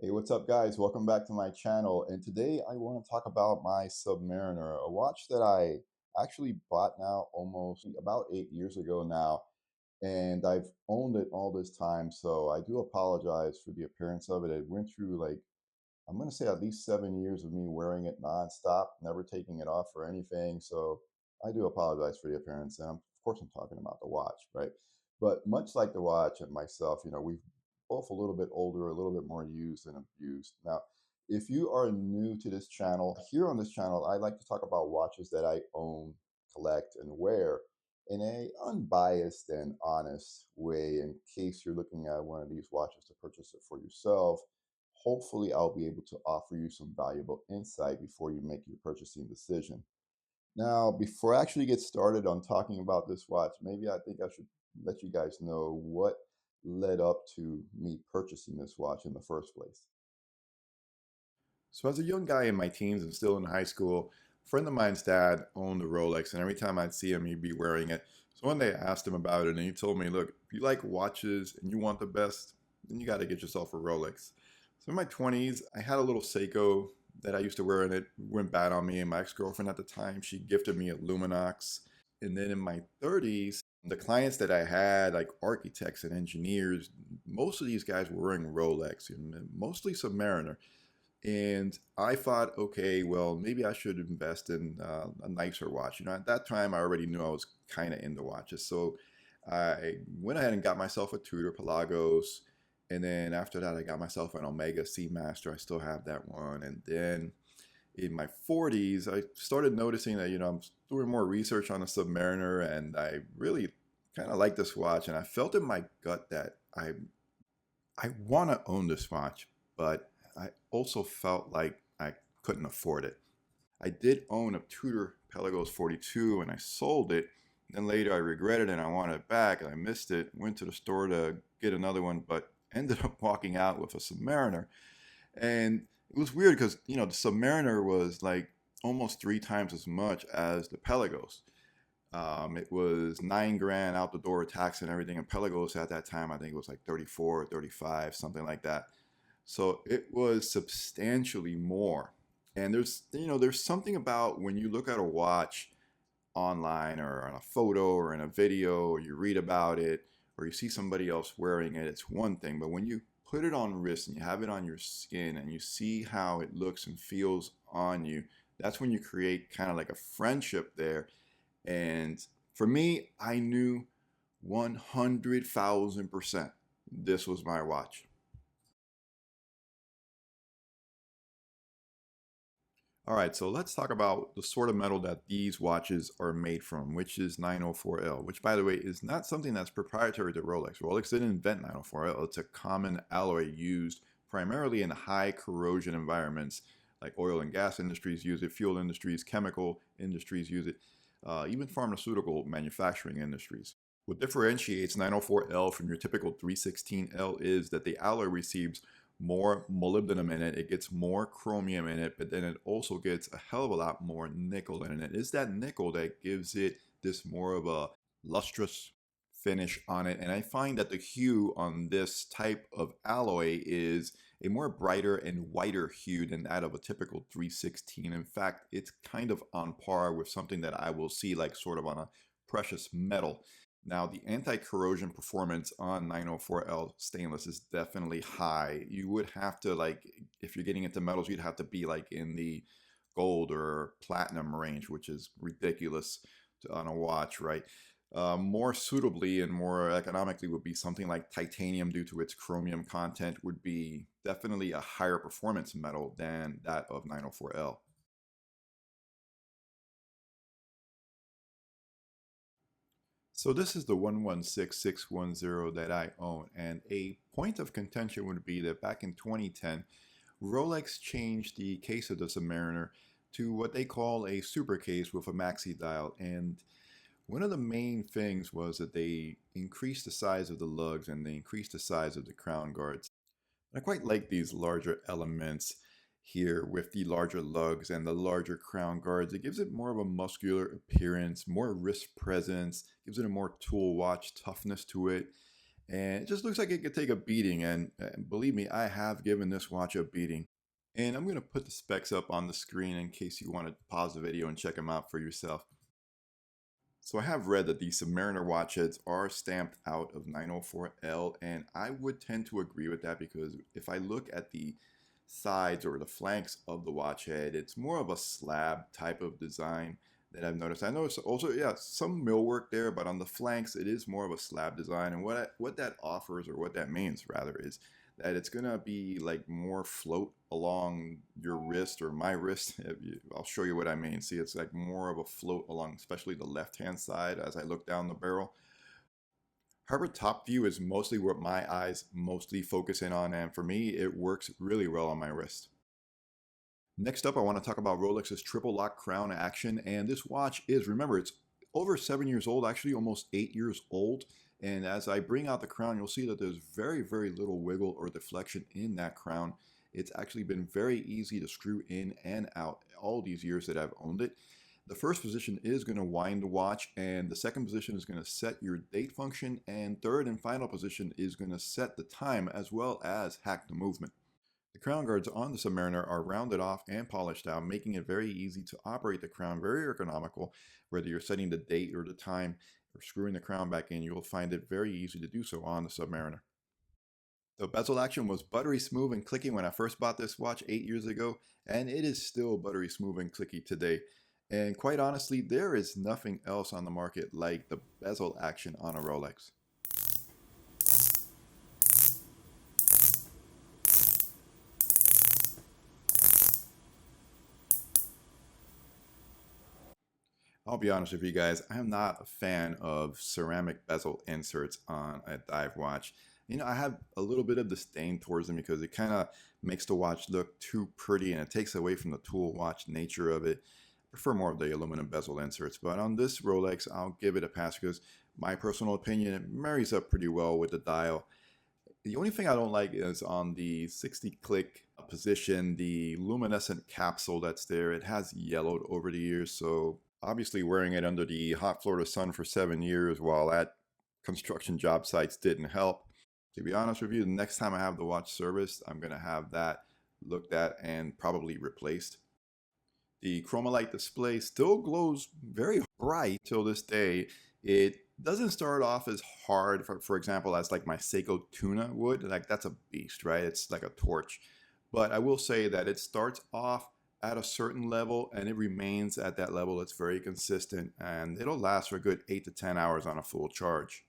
Hey, what's up, guys? Welcome back to my channel. And today I want to talk about my Submariner, a watch that I actually bought now almost about 8 years ago now. And I've owned it all this time. So I do apologize for the appearance of it. It went through I'm going to say at least 7 years of me wearing it nonstop, never taking it off or anything. So I do apologize for the appearance. And of course, I'm talking about the watch, right? But much like the watch and myself, we've both a little bit older, a little bit more used and abused. Now, if you are new to this channel, here on this channel, I like to talk about watches that I own, collect, and wear in a unbiased and honest way in case you're looking at one of these watches to purchase it for yourself. Hopefully, I'll be able to offer you some valuable insight before you make your purchasing decision. Now, before I actually get started on talking about this watch, maybe I think I should let you guys know what led up to me purchasing this watch in the first place. So as a young guy in my teens and still in high school, a friend of mine's dad owned a Rolex, and every time I'd see him, he'd be wearing it. So one day I asked him about it, and he told me, "Look, if you like watches and you want the best, then you got to get yourself a Rolex." So in my 20s, I had a little Seiko that I used to wear, and it went bad on me. And my ex-girlfriend at the time, she gifted me a Luminox. And then in my 30s, the clients that I had, like architects and engineers, most of these guys were wearing Rolex, and mostly Submariner. And I thought, okay, well, maybe I should invest in a nicer watch. At that time, I already knew I was kind of into watches. So I went ahead and got myself a Tudor Pelagos. And then after that, I got myself an Omega Seamaster. I still have that one. And then in my 40s, I started noticing that, I'm doing more research on the Submariner. And I really kind of like this watch. And I felt in my gut that I want to own this watch, but I also felt like I couldn't afford it. I did own a Tudor Pelagos 42 and I sold it. Then later I regretted it and I wanted it back and I missed it. Went to the store to get another one, but ended up walking out with a Submariner. And it was weird because, the Submariner was like almost three times as much as the Pelagos. It was 9 grand out the door, tax and everything. And Pelagos at that time, I think it was like 34 or 35, something like that. So it was substantially more. And there's something about when you look at a watch online or on a photo or in a video or you read about it or you see somebody else wearing it, it's one thing. But when you put it on wrist and you have it on your skin and you see how it looks and feels on you, that's when you create kind of like a friendship there. And for me, I knew 100,000% this was my watch. All right, so let's talk about the sort of metal that these watches are made from, which is 904L, which by the way is not something that's proprietary to Rolex. Rolex didn't invent 904L. It's a common alloy used primarily in high corrosion environments like oil and gas industries use it, fuel industries, chemical industries use it, even pharmaceutical manufacturing industries. What differentiates 904L from your typical 316L is that the alloy receives more molybdenum in it, it gets more chromium in it, but then it also gets a hell of a lot more nickel in it. It's that nickel that gives it this more of a lustrous finish on it. And I find that the hue on this type of alloy is a more brighter and whiter hue than that of a typical 316. In fact, it's kind of on par with something that I will see like sort of on a precious metal. Now, the anti-corrosion performance on 904L stainless is definitely high. You would have to like, if you're getting into metals, you'd have to be like in the gold or platinum range, which is ridiculous on a watch, right? More suitably and more economically would be something like titanium due to its chromium content would be definitely a higher performance metal than that of 904L. So this is the 116610 that I own, and a point of contention would be that back in 2010, Rolex changed the case of the Submariner to what they call a super case with a maxi dial, and one of the main things was that they increased the size of the lugs and they increased the size of the crown guards. I quite like these larger elements here with the larger lugs and the larger crown guards. It gives it more of a muscular appearance, more wrist presence, gives it a more tool watch toughness to it. and it just looks like it could take a beating. And believe me, I have given this watch a beating. And I'm going to put the specs up on the screen in case you want to pause the video and check them out for yourself. So I have read that the Submariner watch heads are stamped out of 904L, and I would tend to agree with that because if I look at the sides or the flanks of the watch head, it's more of a slab type of design that I've noticed. I noticed also, yeah, some millwork there, but on the flanks, it is more of a slab design. And what that offers, or what that means rather, is that it's gonna be like more float along your wrist or my wrist. I'll show you what I mean. See, it's like more of a float along, especially the left-hand side as I look down the barrel. However, top view is mostly what my eyes mostly focus in on, and for me, it works really well on my wrist. Next up, I want to talk about Rolex's triple lock crown action, and this watch is, remember, it's over 7 years old, actually almost 8 years old. And as I bring out the crown, you'll see that there's very, very little wiggle or deflection in that crown. It's actually been very easy to screw in and out all these years that I've owned it. The first position is going to wind the watch, and the second position is going to set your date function, and third and final position is going to set the time as well as hack the movement. The crown guards on the Submariner are rounded off and polished out, making it very easy to operate the crown, very ergonomical. Whether you're setting the date or the time or screwing the crown back in, you'll find it very easy to do so on the Submariner. The bezel action was buttery smooth and clicky when I first bought this watch 8 years ago, and it is still buttery smooth and clicky today. And quite honestly, there is nothing else on the market like the bezel action on a Rolex. I'll be honest with you guys, I'm not a fan of ceramic bezel inserts on a dive watch. I have a little bit of disdain towards them because it kind of makes the watch look too pretty and it takes away from the tool watch nature of it. I prefer more of the aluminum bezel inserts, but on this Rolex, I'll give it a pass because my personal opinion, it marries up pretty well with the dial. The only thing I don't like is on the 60 click position, the luminescent capsule that's there. It has yellowed over the years, so obviously wearing it under the hot Florida sun for 7 years while at construction job sites didn't help. To be honest with you, the next time I have the watch serviced, I'm going to have that looked at and probably replaced. The Chromalight display still glows very bright till this day. It doesn't start off as hard, for example, as like my Seiko Tuna would. Like that's a beast, right? It's like a torch. But I will say that it starts off at a certain level and it remains at that level. It's very consistent and it'll last for a good 8 to 10 hours on a full charge.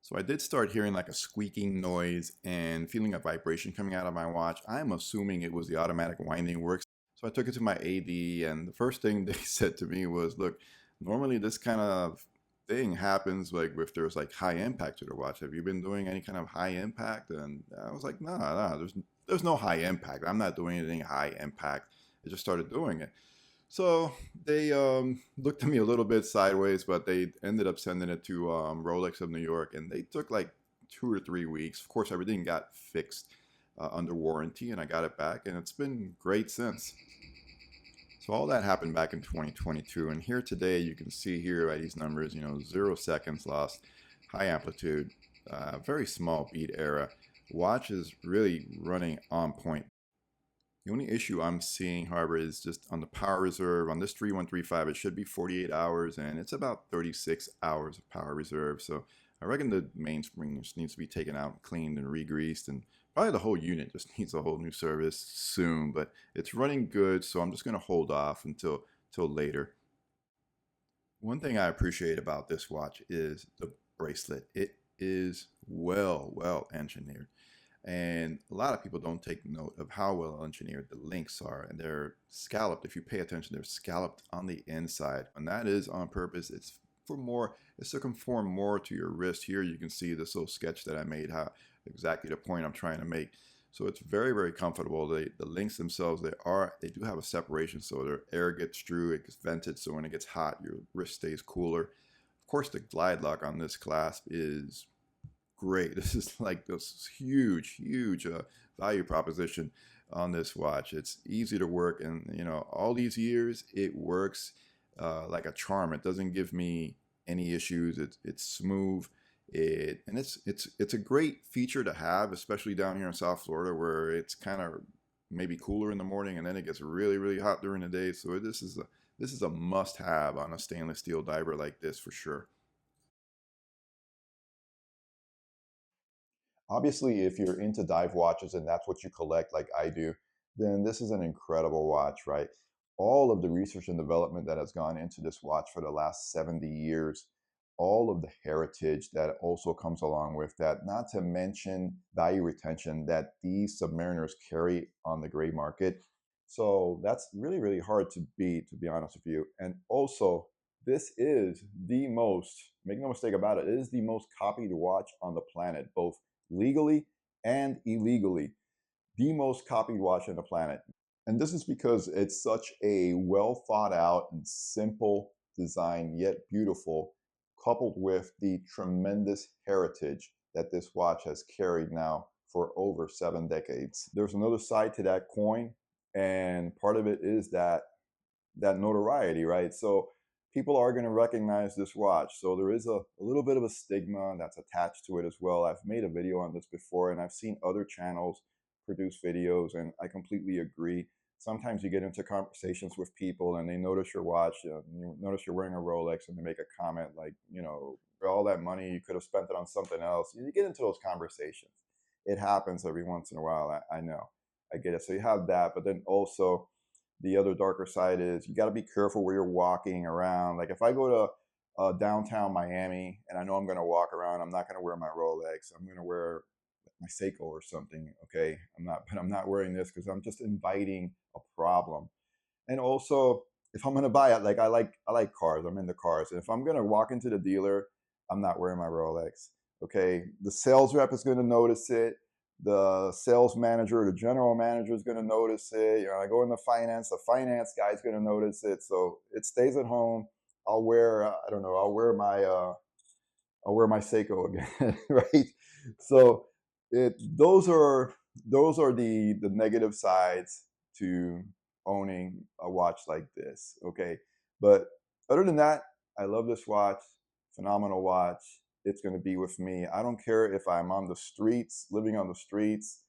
So I did start hearing like a squeaking noise and feeling a vibration coming out of my watch. I'm assuming it was the automatic winding works. So I took it to my AD, and the first thing they said to me was, look, normally this kind of thing happens like if there's like high impact to the watch. Have you been doing any kind of high impact? And I was like, no, there's no high impact. I'm not doing anything high impact. I just started doing it. So they looked at me a little bit sideways, but they ended up sending it to Rolex of New York, and they took like 2 or 3 weeks. Of course, everything got fixed under warranty, and I got it back, and it's been great since. So all that happened back in 2022, and here today you can see here by these numbers, 0 seconds lost, high amplitude, very small beat error. Watch is really running on point. The only issue I'm seeing, however, is just on the power reserve. On this 3135, it should be 48 hours, and it's about 36 hours of power reserve. So I reckon the mainspring just needs to be taken out, cleaned, and re-greased, and probably the whole unit just needs a whole new service soon. But it's running good, so I'm just going to hold off until later. One thing I appreciate about this watch is the bracelet. It is well engineered. And a lot of people don't take note of how well engineered the links are. And they're scalloped. If you pay attention, they're scalloped on the inside. And that is on purpose. It's to conform more to your wrist. Here you can see this little sketch that I made, how exactly the point I'm trying to make. So it's very comfortable. The links themselves, they do have a separation, so the air gets through, it gets vented, so when it gets hot, your wrist stays cooler. Of course, the glide lock on this clasp is great. This is like this huge value proposition on this watch. It's easy to work, and all these years it works like a charm. It doesn't give me any issues. It's smooth. It's a great feature to have, especially down here in South Florida where it's kind of maybe cooler in the morning and then it gets really really hot during the day. So this is a must have on a stainless steel diver like this for sure. Obviously, if you're into dive watches and that's what you collect, like I do, then this is an incredible watch, right? All of the research and development that has gone into this watch for the last 70 years, all of the heritage that also comes along with that, not to mention value retention that these submariners carry on the gray market. So that's really, really hard to beat, to be honest with you. And also, this is the most, make no mistake about it, it is the most copied watch on the planet, both legally and illegally, the most copied watch on the planet. And this is because it's such a well thought out and simple design, yet beautiful, coupled with the tremendous heritage that this watch has carried now for over 7 decades. There's another side to that coin, and part of it is that notoriety, right? So people are going to recognize this watch. So there is a little bit of a stigma that's attached to it as well. I've made a video on this before, and I've seen other channels produce videos, and I completely agree. Sometimes you get into conversations with people and they notice your watch, you notice you're wearing a Rolex, and they make a comment like, for all that money, you could have spent it on something else. You get into those conversations. It happens every once in a while. I know. I get it. So you have that, but then also the other darker side is you got to be careful where you're walking around. Like if I go to downtown Miami and I know I'm going to walk around, I'm not going to wear my Rolex. I'm going to wear my Seiko or something. Okay, but I'm not wearing this because I'm just inviting a problem. And also, if I'm gonna buy it, like I like cars. I'm into cars. And if I'm gonna walk into the dealer, I'm not wearing my Rolex. Okay, the sales rep is gonna notice it. The sales manager, the general manager is gonna notice it. I go into finance. The finance guy is gonna notice it. So it stays at home. I'll wear, I don't know. I'll wear my Seiko again, right? So it those are the negative sides to owning a watch like this. Okay, but other than that, I love this watch. Phenomenal watch. It's going to be with me. I don't care if I'm on the streets, living on the streets,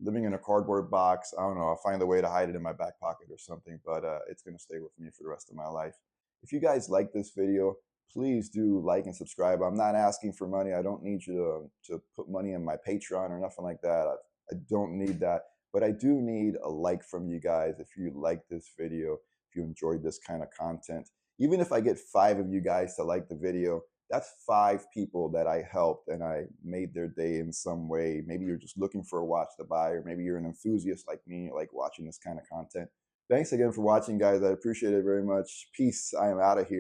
living in a cardboard box. I don't know. I'll find a way to hide it in my back pocket or something, but it's going to stay with me for the rest of my life. If you guys like this video, please do like and subscribe. I'm not asking for money. I don't need you to put money in my Patreon or nothing like that. I don't need that. But I do need a like from you guys if you like this video, if you enjoyed this kind of content. Even if I get 5 of you guys to like the video, that's 5 people that I helped and I made their day in some way. Maybe you're just looking for a watch to buy, or maybe you're an enthusiast like me, you like watching this kind of content. Thanks again for watching, guys. I appreciate it very much. Peace. I am out of here.